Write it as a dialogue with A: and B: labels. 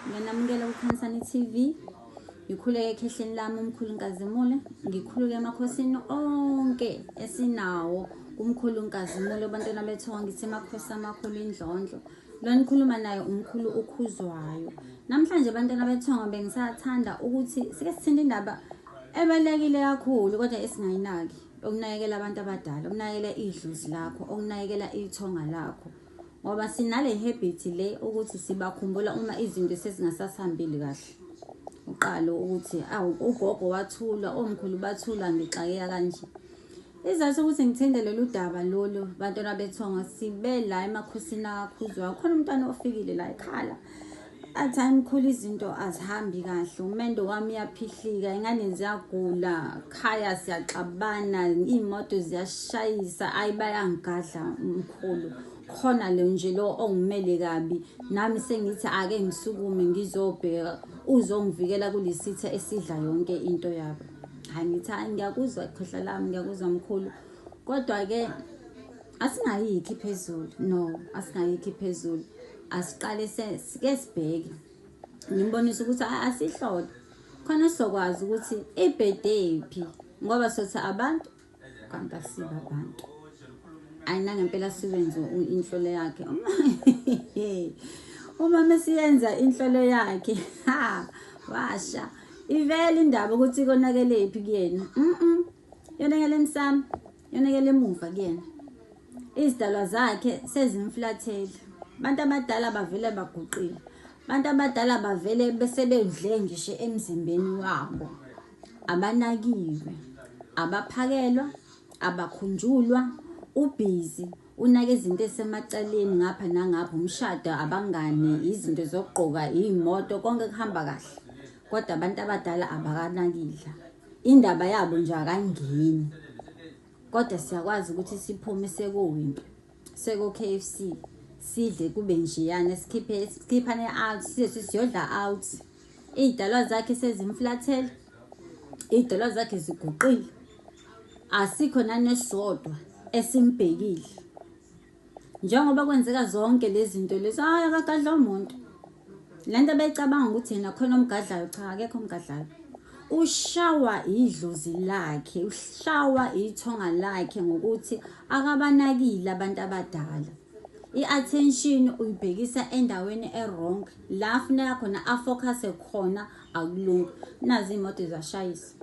A: Nginamukela uKhansani TV. Ngikhuleke ekhehleni lami umkhulu Nkazimule. Ngikhuluke emakhosini onke esinawo umkhulu Nkazimule abantwana bethonga ngithi Makhosi amakhulu indlondlo. Lo nikhuluma naye umkhulu uKhuzwayo. Namhlanje abantwana bethonga bengisathanda ukuthi sike sithinde indaba ebalekile kakhulu kodwa esingayinaki. Ukunakekela abantu abadala, ukunakekela idlozi lakho, ukunakekela ithonga lakho. Ngoba sinale habit le ukuthi sibakhumbula uma izinto sezingasasambili kahle. Uqalo ukuthi ugogo wathula, omkhulu bathula ngixakeka kanje. Izathu ukuthi ngithinde lolu daba lolu bantwana bethonga sibe la emakhosini akakhuzwayo. Khona umntwana ofikile la ekhala. Athi mkhulu izinto azihambi kahle, umendo wami yaphihlika, ingane ziyagula, khaya siyaxabana, imoto ziyashayisa, ayibayangadla mkhulu. Khona le nje lo ongimele kabi, nami sengithi ake ngisukume ngizobheka uzongivikela kulisitha esidla yonke into yabo. Hayi ngithi ngiyakuzwa ikhohla lami, ngiyakuzwa mkhulu. Kodwa ke asingayikhi phezulu, no, asingayikhi phezulu. Asiqale sike sibheke. Ngimbonisa ukuthi asihlole. Khona sizokwazi ukuthi ibhede phi ngoba sothi abantu kanti asiba abantu. Ayina ngempela siwenze inhlolo yakhe. Uma mesiyenza inhlolo yakhe, washa. Ivele indaba ukuthi konakele phi kuyena. Yonakele emsamo, yonakele emuva kuyena. Izidalwa zakhe sezimflathele. Abantu abadala bavele baguqile. Abantu abadala bavele besebedle ngisho emzimbeni wabo. Abanakiwe, abaphakelwa, abakhunjulwa, ubhizi, unake izinto esemacaleni ngapha nangapha, umshado, abangane, izinto zokugqoka, imoto, konke kuhamba kahle. Kodwa abantu abadala abakanakile. Indaba yabo nje akangeni. Kodwa siyakwazi ukuthi siphume sekuwinto, seko KFC. Sidle kube njeyana sikhipane out siyodla out. Idalwa zakhe sezimflathele, idalwa zakhe ziguqile. Asikho nanesodwa esimbhekile. Njengoba kwenzeka zonke lezi zinto lezi akagadla umuntu. Lento beyicabanga ukuthi yena khona umgadlayo, cha akekho umgadlayo. Ushawa idlozi lakhe, ushawa ithonga lakhe ngokuthi akabanakile abantu abadala. I-attention uyibhekisa endaweni e-wrong, la funeka khona afocus khona akulungi. Nazi imoto zashayisa.